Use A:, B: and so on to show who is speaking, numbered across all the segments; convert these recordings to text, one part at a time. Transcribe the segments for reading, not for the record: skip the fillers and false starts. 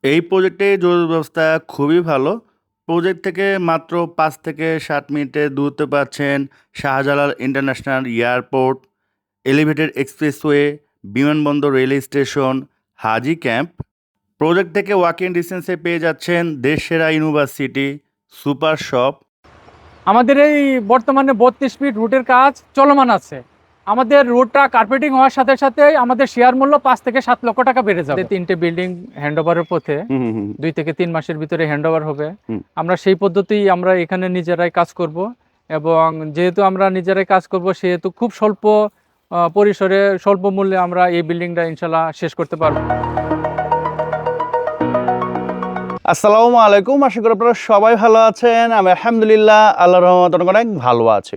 A: এই প্রজেক্টে যোগাযোগ ব্যবস্থা খুবই ভালো। প্রজেক্ট থেকে মাত্র ৫ থেকে ৭ মিনিটের দূরত্বে পাচ্ছেন Shahjalal international airport, elevated expressway, বিমানবন্দর রেলওয়ে স্টেশন, হাজী ক্যাম্প। প্রজেক্ট থেকে ওয়াকিং ডিসটেন্সে পেয়ে যাচ্ছেন দেশসেরা ইউনিভার্সিটি, সুপার শপ।
B: আমাদের এই বর্তমানে ৩২ ফিট রুটের কাজ চলমান আছে। আমাদের রুটটা কার্পেটিং হওয়ার সাথে সাথে আমাদের শেয়ার মূল্য ৫ থেকে ৭ লক্ষ টাকা বেড়ে যাবে। ৩টে বিল্ডিং হ্যান্ডওভারের পথে ২ থেকে ৩ মাসের ভিতরে হ্যান্ডওভার হবে। আমরা সেই পদ্ধতিই আমরা এখানে নিজেরাই কাজ করব, এবং যেহেতু আমরা নিজেরাই কাজ করব সেহেতু খুব স্বল্প পরিসরে স্বল্প মূল্যে আমরা এই বিল্ডিংটা ইনশাল্লাহ শেষ করতে পারবো।
C: আসসালামু আলাইকুম, আশা করি আপনারা সবাই ভালো আছেন। আমি আলহামদুলিল্লাহ আল্লাহর রহমতে অনেক ভালো আছি।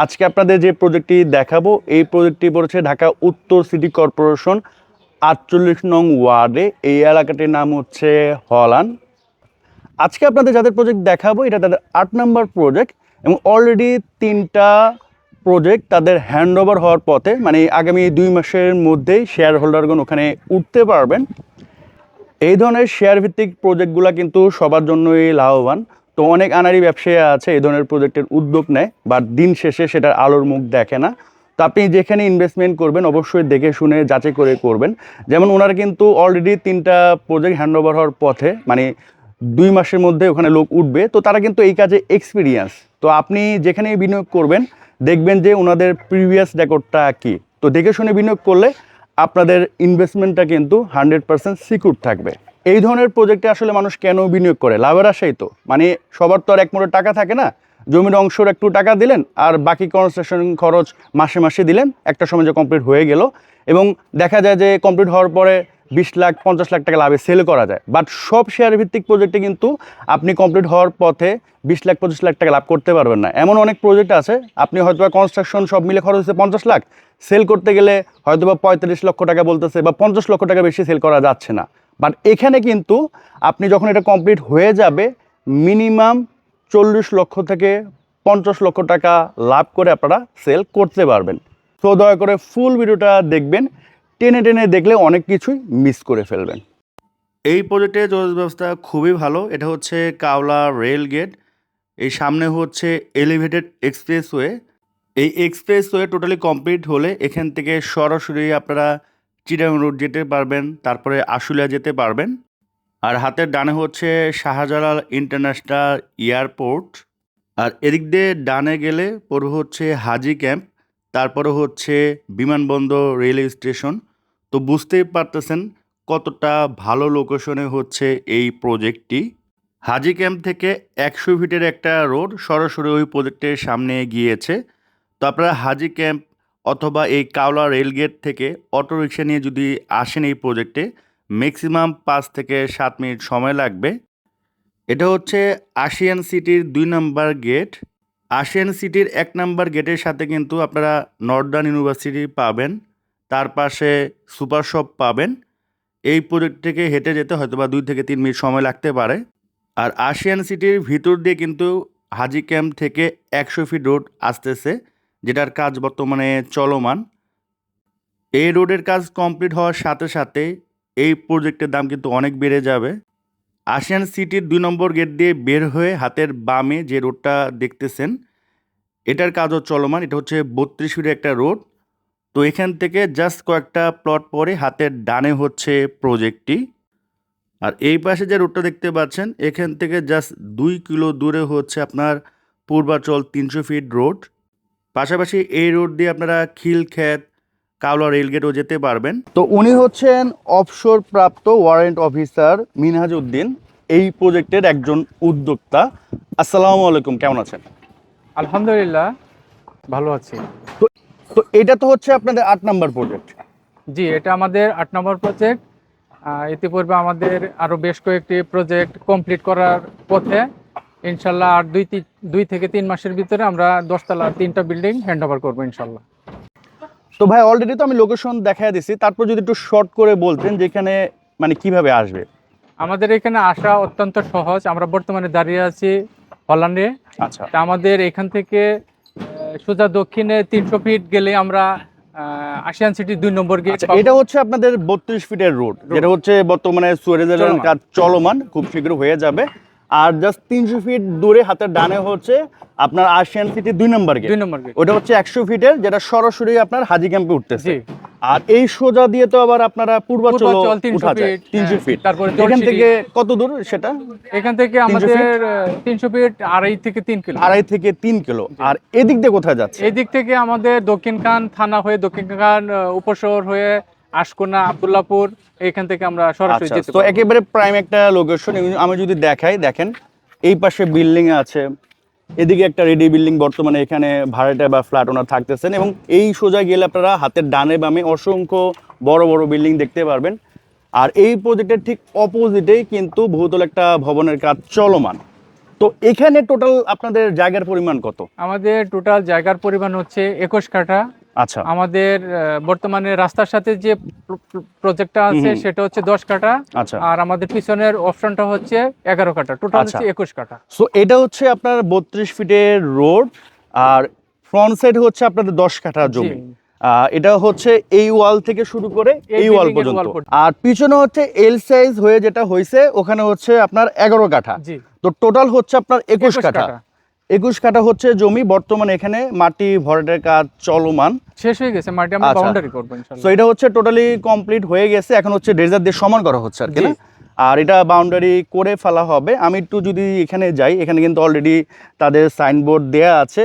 C: আজকে আপনাদের যে প্রজেক্টটি দেখাবো, এই প্রজেক্টটি পড়েছে ঢাকা উত্তর সিটি কর্পোরেশন ৪৮ নং ওয়ার্ডে। এই এলাকাটির নাম হচ্ছে হলান। আজকে আপনাদের যাদের প্রজেক্ট দেখাবো এটা তাদের ৮ নম্বর প্রজেক্ট, এবং অলরেডি ৩টা প্রজেক্ট তাদের হ্যান্ডওভার হওয়ার পথে, মানে আগামী ২ মাসের মধ্যেই শেয়ার হোল্ডারগণ ওখানে উঠতে পারবেন। এই ধরনের শেয়ার ভিত্তিক প্রজেক্টগুলো কিন্তু সবার জন্যই লাভবান। তো অনেক আনারি ব্যবসায়ী আছে এই ধরনের প্রজেক্টের উদ্যোগ নেয়, বাট দিন শেষে সেটার আলোর মুখ দেখে না। তো আপনি যেখানে ইনভেস্টমেন্ট করবেন অবশ্যই দেখে শুনে যাচাই করে করবেন। যেমন ওনারা কিন্তু অলরেডি 3টা প্রজেক্ট হ্যান্ডওভার হওয়ার পথে, মানে 2 মাসের মধ্যে ওখানে লোক উঠবে। তো তারা কিন্তু এই কাজে এক্সপিরিয়েন্স। তো আপনি যেখানেই বিনিয়োগ করবেন দেখবেন যে ওনাদের প্রিভিয়াস রেকর্ডটা কী। তো দেখে শুনে বিনিয়োগ করলে আপনাদের ইনভেস্টমেন্টটা কিন্তু 100% সিকিউর থাকবে। এই ধরনের প্রজেক্টে আসলে মানুষ কেন বিনিয়োগ করে? লাভের আশাই তো। মানে সবার তো আর এক মোড়ে টাকা থাকে না। জমির অংশের একটু টাকা দিলেন আর বাকি কনস্ট্রাকশন খরচ মাসে মাসে দিলেন, একটা সময় যে কমপ্লিট হয়ে গেল, এবং দেখা যায় যে কমপ্লিট হওয়ার পরে 20 লাখ 50 লাখ টাকা লাভে সেল করা যায়। বাট সব শেয়ার ভিত্তিক প্রজেক্টে কিন্তু আপনি কমপ্লিট হওয়ার পথে 20 লাখ 25 লাখ টাকা লাভ করতে পারবেন না। এমন অনেক প্রজেক্ট আছে আপনি হয়তো কনস্ট্রাকশন সব মিলে খরচ হচ্ছে 50 লাখ, সেল করতে গেলে হয়তো বা 45 লক্ষ টাকা বলতেছে, বা 50 লক্ষ টাকা বেশি সেল করা যাচ্ছে না। বাট এখানে কিন্তু আপনি যখন এটা কমপ্লিট হয়ে যাবে মিনিমাম 40 লক্ষ থেকে 50 লক্ষ টাকা লাভ করে আপনারা সেল করতে পারবেন। তো দয়া করে ফুল ভিডিওটা দেখবেন, টেনে টেনে দেখলে অনেক কিছুই মিস করে ফেলবেন।
A: এই প্রজেক্টে যোগাযোগ ব্যবস্থা খুবই ভালো। এটা হচ্ছে কাওলা রেল গেট, এই সামনে হচ্ছে এলিভেটেড এক্সপ্রেসওয়ে। এই এক্সপ্রেসওয়ে টোটালি কমপ্লিট হলে এখান থেকে সরাসরি আপনারা চিটাগাং রোড যেতে পারবেন, তারপরে আশুলিয়া যেতে পারবেন। আর হাতের ডানে হচ্ছে শাহজালাল ইন্টারন্যাশনাল এয়ারপোর্ট, আর এদিক দিয়ে ডানে গেলে পড়বে হচ্ছে হাজী ক্যাম্প, তারপরে হচ্ছে বিমানবন্দর রেলওয়ে স্টেশন। তো বুঝতেই পারতেছেন কতটা ভালো লোকেশনে হচ্ছে এই প্রজেক্টটি। হাজী ক্যাম্প থেকে 100 ফিটের একটা রোড সরাসরি ওই প্রজেক্টের সামনে গিয়েছে। তো আপনারা হাজী ক্যাম্প অথবা এই কাওলা রেলগেট থেকে অটোরিকশা নিয়ে যদি আসেন এই প্রজেক্টে, ম্যাক্সিমাম 5 থেকে 7 মিনিট সময় লাগবে। এটা হচ্ছে আশিয়ান সিটির 2 নাম্বার গেট। আশিয়ান সিটির 1 নাম্বার গেটের সাথে কিন্তু আপনারা নর্দার্ন ইউনিভার্সিটি পাবেন, তার পাশে সুপার শপ পাবেন। এই প্রজেক্ট থেকে হেঁটে যেতে হয়তোবা 2 থেকে 3 মিনিট সময় লাগতে পারে। আর আশিয়ান সিটির ভিতর দিয়ে কিন্তু হাজী ক্যাম্প থেকে 100 ফিট রোড আসতেছে, যেটার কাজ বর্তমানে চলমান। এই রোডের কাজ কমপ্লিট হওয়ার সাথে সাথে এই প্রজেক্টের দাম কিন্তু অনেক বেড়ে যাবে। আশিয়ান সিটির 2 নম্বর গেট দিয়ে বের হয়ে হাতের বামে যে রোডটা দেখতেছেন, এটার কাজও চলমান। এটা হচ্ছে 32 ফিটের একটা রোড। তো এখান থেকে জাস্ট কয়েকটা প্লট পরে হাতের ডানে হচ্ছে প্রজেক্টটি। আর এই পাশে যে রোডটা দেখতে পাচ্ছেন, এখান থেকে জাস্ট 2 কিলো দূরে হচ্ছে আপনার পূর্বাচল 300 ফিট রোড। পাশাপাশি এই রোড দিয়ে আপনারা খিলক্ষেত, কাওলা রেলগেটও যেতে পারবেন।
C: তো উনি হচ্ছেন অবসর প্রাপ্ত ওয়ারেন্ট অফিসার মিনহাজ উদ্দিন, এই প্রজেক্টের একজন উদ্যোক্তা। আসসালামু আলাইকুম, কেমন আছেন?
B: আলহামদুলিল্লাহ ভালো আছি।
C: তো তো এটা তো হচ্ছে আপনাদের 8 নাম্বার প্রজেক্ট।
B: জি, এটা আমাদের 8 নম্বর প্রজেক্ট। ইতিপূর্বে আমাদের আরও বেশ কয়েকটি প্রজেক্ট কমপ্লিট করার পথে। ইনশাল্লাহ আর 2 থেকে 3 মাসের ভিতরে আমরা 10 তলা 3টা বিল্ডিং হ্যান্ড ওভার করবো ইনশাল্লাহ।
C: তো ভাই অলরেডি তো আমি লোকেশন দেখাই দিছি, তারপর যদি একটু শর্ট করে বলতেন যেখানে মানে কিভাবে আসবে।
B: আমাদের এখানে আসা অত্যন্ত সহজ। আমরা বর্তমানে দাঁড়িয়ে আছি হল্যান্ডে।
C: আচ্ছা,
B: তা আমাদের এখান থেকে সোজা দক্ষিণে 300 ফিট গেলে আমরা আশিয়ান সিটি 2 নম্বর গেট।
C: আচ্ছা, এটা হচ্ছে আপনাদের 32 ফিটের রোড, যেটা হচ্ছে বর্তমানে সুয়ারেজের কাজ চলমান, খুব শীঘ্র হয়ে যাবে। আর জাস্ট 300 ফিট দূরে হাতের ডানে হচ্ছে আপনার আশিয়ান সিটি 2 নম্বর গেট।
B: 2 নম্বর গেট
C: ওটা হচ্ছে 100 ফিটের, যেটা সরাসরি আপনার হাজী ক্যাম্পে উঠতেছে।
B: জি।
C: আর এই সোজা দিয়ে তো আবার আপনারা পূর্বাচল
B: পূর্বাচল 300
C: উঠা যায়,
B: ফিট,
C: 300 ফিট।
B: তারপরে
C: এখান থেকে কত দূর সেটা?
B: এখান থেকে
C: 300
B: আমাদের
C: ফিট?
B: 300 ফিট 2.5 থেকে 3 কিলো।
C: 2.5 থেকে 3 কিলো। আর এদিক দিয়ে কোথায় যাচ্ছে?
B: এদিক থেকে আমাদের দক্ষিণখান থানা হয়ে, দক্ষিণখান উপশহর হয়ে, আশকোনা, আব্দুল্লাহপুর, এখান থেকে আমরা সরাসরি
C: আচ্ছা,
B: যেতে
C: তো
B: পারবো।
C: একেবারে প্রাইম একটা লোকেশন। আমি যদি দেখাই, দেখেন এই পাশে বিল্ডিং আছে, এদিকে একটা রেডি বিল্ডিং বর্তমানে এখানে ভাড়াটা বা ফ্ল্যাট ওনার থাকতেছেন, এবং এই সোজা গেলে আপনারা হাতের ডানে বামে অসংখ্য বড় বড় বিল্ডিং দেখতে পারবেন। আর এই প্রজেক্টের ঠিক অপোজিটেই কিন্তু বহুতল একটা ভবনের কাজ চলমান। তো এখানে টোটাল আপনাদের জায়গার পরিমাণ কত?
B: আমাদের টোটাল জায়গার পরিমাণ হচ্ছে 21 কাঠা।
C: আচ্ছা,
B: আমাদের বর্তমানে রাস্তার সাথে যে প্রজেক্টটা আছে সেটা হচ্ছে 10 কাঠা।
C: আচ্ছা।
B: আর আমাদের পিছনের অপশনটা হচ্ছে 11 কাঠা, টোটাল
C: আচ্ছা।
B: হচ্ছে 21 কাঠা।
C: সো এটা হচ্ছে আপনার 32 ফিটের রোড, আর ফ্রন্ট সাইড হচ্ছে আপনাদের 10 কাঠা জমি। এটা হচ্ছে এই ওয়াল থেকে শুরু করে এই ওয়াল
B: building এর
C: পর্যন্ত। আর পিছনে হচ্ছে এল সাইজ হয়ে যেটা হয়েছে, ওখানে হচ্ছে আপনার 11 কাঠা।
B: জি।
C: তো টোটাল হচ্ছে আপনার 21 কাঠা। 21 কাঠা হচ্ছে জমি, বর্তমানে এখানে মাটি ভরাটের কাজ চলমান,
B: শেষ হয়ে গেছে, মাটি আমরা
C: আচ্ছা।
B: বাউন্ডারি করব
C: তো
B: ইনশাআল্লাহ।
C: এটা হচ্ছে টোটালি কমপ্লিট হয়ে গেছে, এখন হচ্ছে ড্রেজার দিয়ে সমান করা হচ্ছে আর কি
B: জি।
C: না? আর এটা বাউন্ডারি করে ফেলা হবে। আমি একটু যদি এখানে যাই, এখানে কিন্তু অলরেডি তাদের সাইনবোর্ড দেয়া আছে।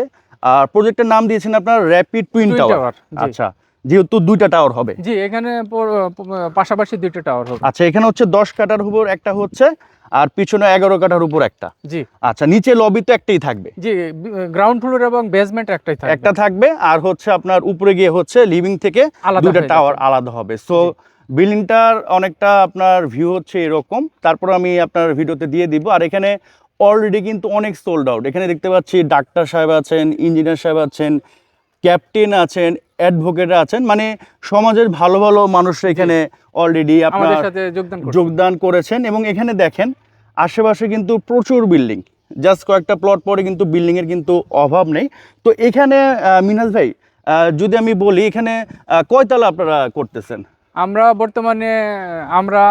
C: আর প্রজেক্টের নাম দিয়েছেন আপনার rapid twin
B: Twin
C: tower.
B: tower, জি।
C: আচ্ছা, যেহেতু দুইটা টাওয়ার হবে।
B: জি, এখানে পাশাপাশি দুইটা টাওয়ার হবে।
C: আচ্ছা, এখানে হচ্ছে 10 কাঠার উপর একটা হচ্ছে, আর পিছনে 11 কাঠার উপর একটা।
B: জি।
C: আচ্ছা, নিচে লবি তো একটাই থাকবে?
B: জি, গ্রাউন্ড ফ্লোর এবং বেসমেন্ট একটাই থাকবে।
C: একটা থাকবে, আর হচ্ছে আপনার উপরে গিয়ে হচ্ছে লিভিং থেকে
B: আলাদা
C: দুইটা
B: হয়ে
C: টাওয়ার
B: যাবে।
C: আলাদা হবে। সো বিল্ডিংটার অনেকটা আপনার ভিউ হচ্ছে এরকম, তারপর আমি আপনার ভিডিওতে দিয়ে দিব। আর এখানে অলরেডি কিন্তু অনেক সোল্ড আউট। এখানে দেখতে পাচ্ছি ডাক্তার সাহেব আছেন, ইঞ্জিনিয়ার সাহেব আছেন, ক্যাপ্টেন আছেন, অ্যাডভোকেট আছেন, মানে সমাজের ভালো ভালো মানুষরা এখানে অলরেডি
B: আমাদের
C: আপনার
B: সাথে
C: যোগদান করেছেন। এবং এখানে দেখেন আশেপাশে কিন্তু প্রচুর বিল্ডিং, জাস্ট কয়েকটা প্লট পরে কিন্তু বিল্ডিং এর কিন্তু অভাব নেই। তো এখানে মিনাজ ভাই, যদি আমি বলি, এখানে কয়তলা আপনারা করতেছেন?
B: আমরা বর্তমানে আমরা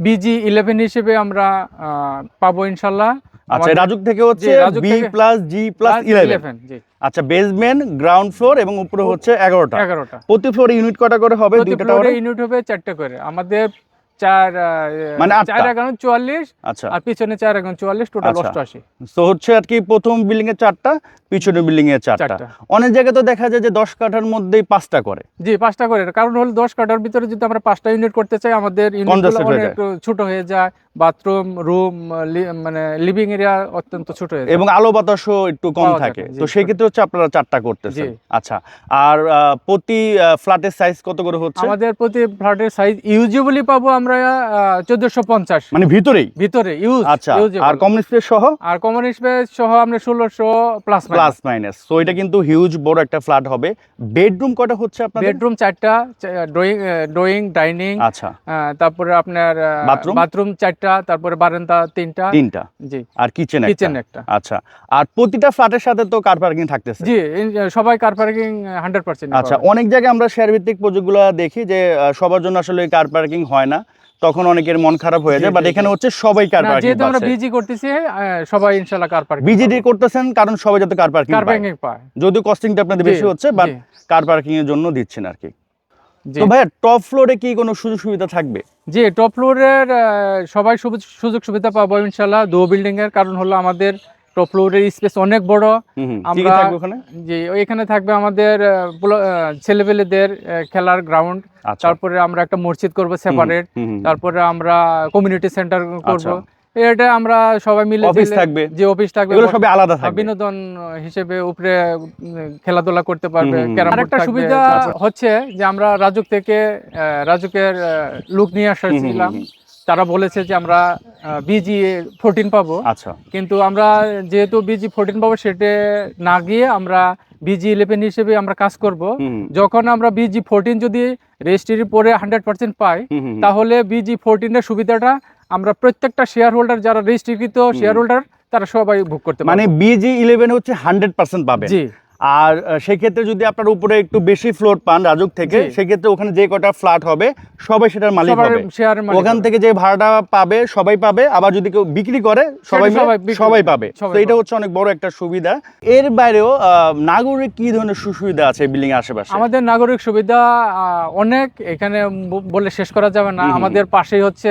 B: বিজি 11 হিসেবে আমরা পাবো ইনশাআল্লাহ।
C: আচ্ছা, রাজুক থেকে হচ্ছে
B: রাজুক
C: বি
B: থেকে
C: প্লাস জি প্লাস 11।
B: জি।
C: আচ্ছা, বেসমেন্ট, গ্রাউন্ড ফ্লোর এবং উপরে হচ্ছে 11টা।
B: 11টা।
C: প্রতি ফ্লোরে ইউনিট কটা করে হবে?
B: প্রতি
C: দুইটা
B: ফ্লোরে
C: টাওয়ারে
B: ইউনিট হবে 4টা করে। আমাদের 4
C: মানে 8টা।
B: 4 11 44,
C: আচ্ছা,
B: আর পিছনে 4 11 44, টোটাল
C: আচ্ছা।
B: 88।
C: তো হচ্ছে আর কি প্রথম বিল্ডিং এ 4টা, পিছনের বিল্ডিং এ 4টা।
B: 4টা।
C: অনেক জায়গায় তো দেখা যায় যে 10 কাঠার মধ্যেই 5টা করে।
B: জি, 5টা করে। কারণ হলো 10 কাঠার ভিতরে যদি আমরা 5টা ইউনিট করতে চাই, আমাদের ইউনিটগুলো
C: Congested হয়ে
B: অনেক ছোট হয়ে যায়। বাথরুম, রুম, মানে লিভিং এরিয়া অত্যন্ত ছোট হয়ে যায়।
C: এবং আলো বাতাসও একটু কম
B: পাওয়া
C: থাকে।
B: যায় না,
C: তো
B: জি।
C: সেই ক্ষেত্রে হচ্ছে আপনারা 4টা করতেছেন।
B: জি।
C: আচ্ছা, আর প্রতি ফ্ল্যাটের সাইজ কত করে হচ্ছে?
B: আমাদের প্রতি ফ্ল্যাটের সাইজ ইউজুয়ালি পাবো আমরা 1450,
C: মানে ভিতরেই?
B: ভিতরে ইউজ।
C: আচ্ছা, আর কমন স্পেস সহ?
B: আর কমন স্পেস সহ আমরা 1600 প্লাস
C: মাইনাস। সো এটা কিন্তু হিউজ বড় একটা ফ্ল্যাট হবে। বেডরুম কটা হচ্ছে আপনাদের?
B: বেডরুম 4টা, ড্রয়িং, ডাইনিং,
C: আচ্ছা,
B: তারপরে আপনার বাথরুম 4টা, তারপরে বারান্দা 3টা। জি।
C: আর কিচেন
B: একটা।
C: আচ্ছা, আর প্রতিটা ফ্ল্যাটের সাথে তো কার পার্কিং থাকতেছে?
B: জি, সবাই কার পার্কিং 100%।
C: আচ্ছা, অনেক জায়গায় আমরা শেয়ার ভিত্তিক প্রজেক্টগুলো দেখি যে সবার জন্য আসলে কার পার্কিং হয় না, তখন অনেকের মন খারাপ হয়ে যায়। বাট এখানে হচ্ছে সবাই কার পার্কিং।
B: যেহেতু আমরা বিজি করতেছি, সবাই ইনশাআল্লাহ কার পার্কিং।
C: বিজিডি করতেছেন কারণ সবাই যাতে কার পার্কিং পায়। যদিও কস্টিংটা আপনাদের বেশি হচ্ছে, বাট কার পার্কিং এর জন্য দিচ্ছেন আর কি। তো ভাই, টপ ফ্লোরে কি কোনো সুযোগ সুবিধা থাকবে?
B: জি, টপ ফ্লোরের সবাই সুযোগ সুবিধা পাবো ইনশাআল্লাহ। দো বিল্ডিং এর কারণ হলো আমাদের টপ ফ্লোরের স্পেস অনেক বড়।
C: আমরা
B: জি, এখানে থাকবে আমাদের ছেলেপেলেদের খেলার গ্রাউন্ড। তারপরে আমরা একটা মসজিদ করব সেপারেট। তারপরে আমরা কমিউনিটি সেন্টার করব। এটা আমরা সবাই মিলে
C: অফিস থাকবে,
B: যে অফিস থাকবে,
C: এগুলো সবই আলাদা থাকবে।
B: বিনোদন হিসেবে উপরে খেলাধুলা করতে পারবে। আরেকটা সুবিধা হচ্ছে যে আমরা রাজুকের লুক নিয়ে আসছিলাম। তারা বলেছে যে আমরা বিজি 14 পাবো।
C: আচ্ছা,
B: কিন্তু আমরা যেহেতু বিজি 14 পাবো, সেটা না গিয়ে আমরা বিজি 11 হিসেবে আমরা কাজ করব। যখন আমরা বিজি 14 যদি রেজিস্ট্রি পরে 100% পাই, তাহলে বিজি 14 এর সুবিধাটা আমরা প্রত্যেকটা শেয়ার হোল্ডার, যারা রেজিস্ট্রিকৃত শেয়ার হোল্ডার, তারা সবাই ভোগ করতে পারবে।
C: মানে বিজি 11 হচ্ছে 100% পাবে।
B: জি।
C: আর সেক্ষেত্রে যদি আপনার উপরে একটু বেশি ফ্লোর পান রাজুক থেকে,
B: জি।
C: সেক্ষেত্রে ওখানে যে কটা ফ্ল্যাট হবে সবাই সেটার মালিক
B: সবার
C: হবে।
B: শেয়ারের মালিক
C: ওখান
B: হবে।
C: থেকে যে ভাড়াটা পাবে সবাই পাবে, আবার যদি কেউ বিক্রি করে সবাই
B: সেটা
C: সবাই পাবে।
B: সবাই
C: তো এটা
B: পাবে।
C: হচ্ছে অনেক বড় একটা সুবিধা। এর বাইরেও নাগরিক কি ধরনের সুবিধা আছে বিল্ডিং এর আশেপাশে?
B: আমাদের নাগরিক সুবিধা অনেক, এখানে বলে শেষ করা যাবে না। আমাদের পাশেই হচ্ছে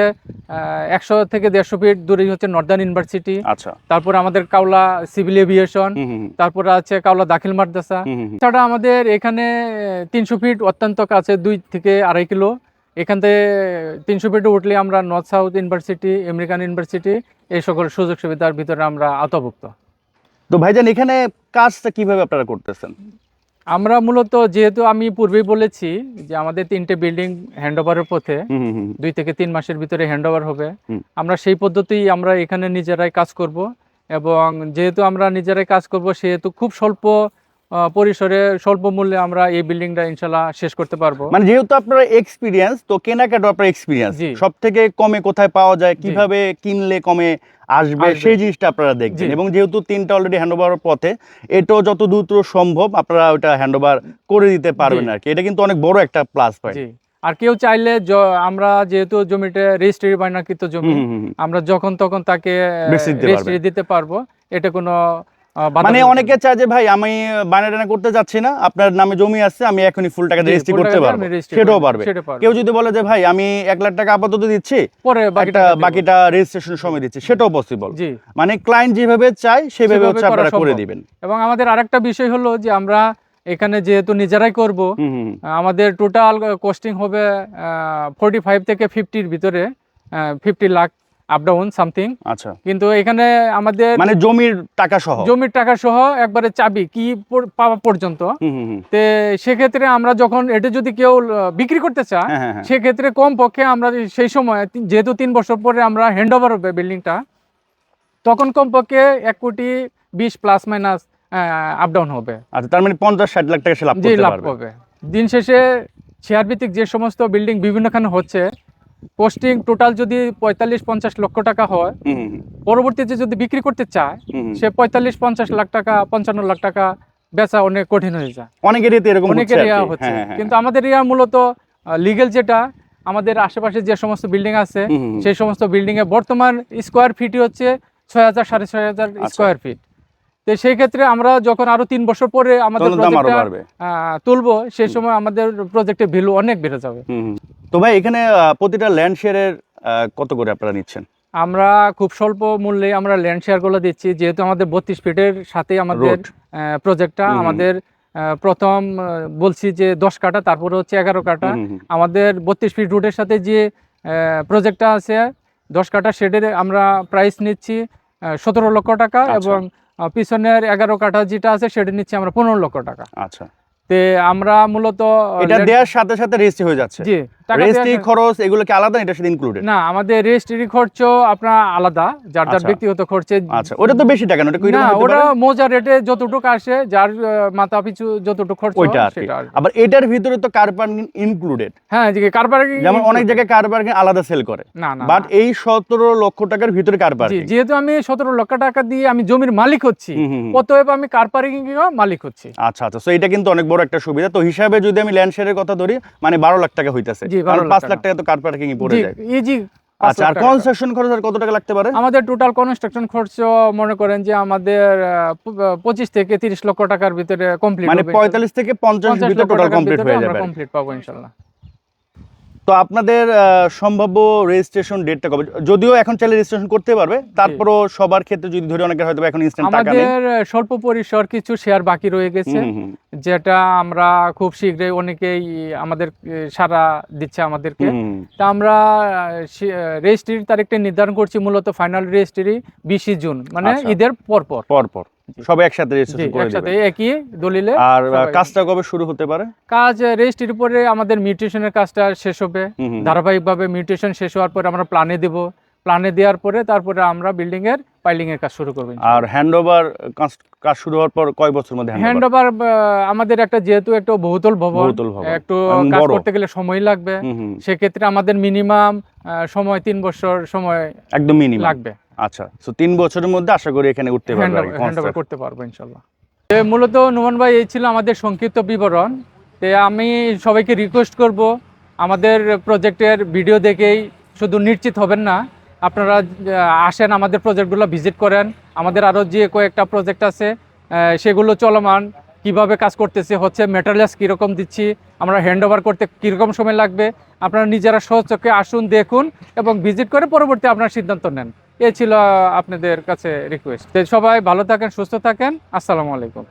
B: 100 থেকে 150 ফিট দূরেই হচ্ছে নর্দার্ন ইউনিভার্সিটি।
C: আচ্ছা।
B: তারপরে আমাদের কাওলা সিভিল এভিয়েশন, তারপরে আছে কাওলা দাখিল মাদ্রাসা। এছাড়া আমাদের এখানে 300 ফিট অত্যন্ত কাছে, 2 থেকে 2.5 কিলো। এখান থেকে 300 ফিটে উঠলে আমরা north south university, American university, এই সকল সুযোগ সুবিধার ভিতরে আমরা আওতাভুক্ত।
C: তো ভাইজান এখানে কাজটা কিভাবে আপনারা করতেছেন?
B: আমরা মূলত, যেহেতু আমি পূর্বেই বলেছি যে আমাদের 3টে বিল্ডিং হ্যান্ডওভারের পথে, 2 থেকে 3 মাসের ভিতরে হ্যান্ডওভার হবে। আমরা সেই পদ্ধতিই আমরা এখানে নিজেরাই কাজ করব, এবং যেহেতু আমরা নিজেরাই কাজ করব সেহেতু খুব স্বল্প পরিসরে স্বল্প মূল্যে আমরা এই বিল্ডিংটা ইনশাল্লাহ শেষ করতে পারবো।
C: মানে যেহেতু আপনার এক্সপিরিয়েন্স, তো কেনাকাটা আপনার এক্সপিরিয়েন্স,
B: জি।
C: সব থেকে কমে কোথায় পাওয়া যায়,
B: জি।
C: কিভাবে কিনলে কমে আসবে সেই জিনিসটা আপনারা দেখবেন।
B: জি।
C: এবং যেহেতু 3টা অলরেডি হ্যান্ডওভার পথে, এটাও যত দ্রুত সম্ভব আপনারা ওটা হ্যান্ডওভার করে দিতে পারবেন
B: জি।
C: আর কি। এটা কিন্তু অনেক বড় একটা প্লাস পয়েন্ট।
B: জি। আর কেউ চাইলে আমরা যেহেতু জমিটা রেজিস্ট্রি বায়নাকৃত জমি, আমরা যখন তখন তাকে
C: বেচে দিতে
B: রেজিস্ট্রি
C: পারবেন।
B: দিতে পারবো। এটা কোনো বাধা
C: মানে
B: বিঘ্ন
C: অনেকে
B: নেই।
C: চায় যে ভাই আমি বায়না করতে যাচ্ছি না, আপনার নামে জমি আছে, আমি এখনই ফুল টাকা
B: জি,
C: রেজিস্ট্রি
B: full
C: করতে
B: টাকা দিয়ে
C: পারবো,
B: আমি registry
C: সেটাও
B: করে-
C: পারবে।
B: সেটা পারবে।
C: কেউ যদি বলে যে ভাই আমি 1 লাখ টাকা আপাতত দিচ্ছি,
B: পরে
C: বাকিটা রেজিস্ট্রেশনের সময় দিচ্ছি, সেটাও পসিবল।
B: জি।
C: মানে ক্লায়েন্ট যেভাবে চায় সেভাবে
B: সেভাবে
C: হচ্ছে
B: করা
C: আপনারা করে
B: সম্ভব।
C: দিবেন।
B: এবং আমাদের আরেকটা বিষয় হলো যে আমরা এখানে যেহেতু নিজেরাই করব, আমাদের টোটাল কস্টিং হবে 45 থেকে 50-র ভিতরে, 50 লাখ আপ ডাউন সামথিং।
C: আচ্ছা।
B: কিন্তু এখানে আমাদের
C: মানে জমির টাকা সহ।
B: জমির টাকা সহ একবারে চাবি কি পাওয়া পর্যন্ত। তে সেক্ষেত্রে আমরা যখন এটা যদি কেউ বিক্রি করতে চায়,
C: হ্যাঁ, হ্যাঁ।
B: সেক্ষেত্রে কম পক্ষে আমরা সেই সময়, যেহেতু 3 বছর পরে আমরা হ্যান্ড ওভার হবে বিল্ডিংটা, তখন কমপক্ষে 1,20,00,000 প্লাস মাইনাস আপ ডাউন হবে।
C: আচ্ছা, তার মানে 50-60 লাখ টাকা সে লাভ
B: জি,
C: করতে
B: লাভ
C: পারবে।
B: পাবে। দিন শেষে শেয়ার ভিত্তিক যে সমস্ত বিল্ডিং বিভিন্নখানে হচ্ছে, কস্টিং টোটাল যদি 45-50 লক্ষ টাকা হয়, পরবর্তীতে যদি বিক্রি করতে চায়, সে 45-50 লাখ টাকা, 55 লাখ টাকা বেচা অনেক কঠিন হয়ে যায়।
C: অনেক এরিয়াতে এরকম
B: অনেকের
C: হচ্ছে আর
B: এরিয়া
C: কি।
B: হচ্ছে,
C: হ্যাঁ, হ্যাঁ,
B: কিন্তু আমাদের এরিয়া মূলত লিগ্যাল যেটা, আমাদের আশেপাশে যে সমস্ত বিল্ডিং আছে, সেই সমস্ত বিল্ডিং এ বর্তমান স্কোয়ার ফিটই হচ্ছে 6,000 6,500
C: আচ্ছা।
B: Square feet. তো সেই ক্ষেত্রে আমরা যখন আরো 3 বছর পরে আমাদের
C: তখন দাম আরো
B: প্রজেক্টটা
C: বাড়বে।
B: তুলবো, সেই সময় আমাদের প্রজেক্টের ভ্যালু অনেক বেড়ে যাবে।
C: তো ভাই এখানে প্রতিটা ল্যান্ড শেয়ারের কত করে আপনারা নিচ্ছেন?
B: আমরা খুব স্বল্প মূল্যে আমরা ল্যান্ড শেয়ার গুলো দিচ্ছি, যেহেতু আমাদের 32 ফিটের সাথে আমাদের
C: Road।
B: প্রজেক্টটা। আমাদের প্রথম বলছি যে 10 কাঠা, তারপরে হচ্ছে 11 কাঠা। আমাদের 32 ফিট রুটের সাথে যে প্রজেক্টটা আছে 10 কাঠা, শেডের আমরা প্রাইস নিচ্ছি 17 লক্ষ টাকা।
C: আচ্ছা।
B: এবং পিছনের 11 কাঠা যেটা আছে সেটা নিচ্ছি আমরা 15 লক্ষ টাকা।
C: আচ্ছা।
B: তে আমরা মূলত
C: এটা দেওয়ার সাথে সাথে রেজিস্ট্রি হয়ে যাচ্ছে?
B: জি, টাকা
C: রেজিস্ট্রি
B: দেওয়ার-
C: খরচ এগুলো কি আলাদা, এটার সাথে ইনক্লুডেড?
B: না, আমাদের রেজিস্ট্রি খরচ আপনার আলাদা, যার
C: আচ্ছা।
B: ব্যক্তিগত খরচে।
C: আচ্ছা, ওটা তো বেশি টাকা না, ওটা
B: না,
C: কইরকম হতে
B: ওটা
C: পারে?
B: মোজা রেটে যতটুকু আসে, যার মাথা পিছু যতটুকু খরচ হয়,
C: ওইটা আর কি।
B: সেটা আসবে।
C: আবার এটার ভিতরে তো কার পার্কিং ইনক্লুডেড।
B: হ্যাঁ, যে কার পার্কিং,
C: যেমন অনেক জায়গায় কার পার্কিং আলাদা সেল করে,
B: না না
C: বাট
B: না।
C: এই 17 লক্ষ টাকার ভিতরে কার
B: জি,
C: পার্কিং।
B: যেহেতু আমি 17 লক্ষ টাকা দিয়ে আমি জমির মালিক হচ্ছি, অতএব আমি কার পার্কিং মালিক হচ্ছি।
C: আচ্ছা আচ্ছা, সো এটা কিন্তু অনেক বড় একটা সুবিধা। তো হিসাবে যদি আমি ল্যান্ড শেয়ারের কথা ধরি, মানে 12 লাখ টাকা হইতাছে,
B: জি, 12
C: কারণ
B: লাখ
C: 5 লাখ
B: টাকা।
C: টাকা তো কার পার্কিং পড়ে
B: জি,
C: যায়।
B: ইজি।
C: আচ্ছা, আর কনস্ট্রাকশন খরচ আর কত টাকা লাগতে পারে?
B: আমাদের টোটাল কনস্ট্রাকশন খরচ মনে করেন যে আমাদের 25 থেকে 30 লক্ষ টাকার ভিতরে কমপ্লিট
C: মানে
B: হবে।
C: 45 থেকে 50
B: 50
C: ভিতরে
B: লক্ষ
C: টোটাল
B: টাকার
C: কমপ্লিট
B: ভিতরে
C: হয়ে
B: আমরা
C: যাবে।
B: কমপ্লিট পাবো ইনশাআল্লাহ।
C: তো আপনাদের সম্ভাব্য রেজিস্ট্রেশন ডেটটা কবে? যদিও এখন চাইলে রেজিস্ট্রেশন করতে পারবে, তারপরও সবার ক্ষেত্রে যদি ধরে অনেকের হয়তো এখন ইনস্ট্যান্ট টাকা নেই।
B: আমাদের স্বল্প পরিসর কিছু শেয়ার বাকি রয়ে গেছে, যেটা আমরা খুব শীঘ্রই অনেকেই আমাদের সাড়া দিচ্ছে আমাদেরকে। তা আমরা রেজিস্ট্রির তারিখটা নির্ধারণ করছি, মূলত ফাইনাল রেজিস্ট্রি 20 জুন, মানে
C: আচ্ছা।
B: ঈদের পরপর।
C: পর সবাই একসাথে
B: জি,
C: রেজিস্ট্রেশন করে
B: একসাথে
C: দেবে।
B: একই দলিলে।
C: আর
B: সবাই-
C: কাজটা কবে শুরু হতে পারে?
B: কাজ রেজিস্ট্রির উপরে আমাদের মিউটেশনের কাজটা শেষ হবে। ধারাবাহিকভাবে মিউটেশন শেষ হওয়ার পরে আমরা প্ল্যানে দেব, প্ল্যানে দেওয়ার পরে তারপরে আমরা বিল্ডিং এর পাইলিং এর কাজ শুরু করব।
C: আর হ্যান্ডওভার কাজ শুরু হওয়ার পর কয় বছর মধ্যে
B: হ্যান্ড ওভার আমাদের একটা, যেহেতু একটু বহুতল ভবন, একটু কাজ
C: বড়।
B: করতে গেলে সময় লাগবে, সেক্ষেত্রে আমাদের মিনিমাম সময় 3 বছর সময়
C: একদম মিনিমাম
B: লাগবে।
C: আচ্ছা, সো 3 বছরের মধ্যে আশা করি এখানে উঠতে পারবে আর কি
B: হ্যান্ড ওভার
C: construct।
B: করতে পারবো ইনশাআল্লাহ। মূলত নোমান ভাই এই ছিল আমাদের সংক্ষিপ্ত বিবরণ। আমি সবাইকে রিকোয়েস্ট করব, আমাদের প্রজেক্টের ভিডিও দেখেই শুধু নিশ্চিত হবেন না, আপনারা আসেন, আমাদের প্রজেক্টগুলো ভিজিট করেন। আমাদের আরও যে কয়েকটা প্রজেক্ট আছে সেগুলো চলমান, কিভাবে কাজ করতেছে, হচ্ছে ম্যাটেরিয়ালস কীরকম দিচ্ছি, আমরা হ্যান্ড ওভার করতে কীরকম সময় লাগবে, আপনারা নিজেরা সচক্ষে আসুন, দেখুন এবং ভিজিট করে পরবর্তী আপনার সিদ্ধান্ত নেন। এই ছিল আপনাদের কাছে রিকোয়েস্ট। সবাই ভালো থাকেন, সুস্থ থাকেন। আসসালামু আলাইকুম।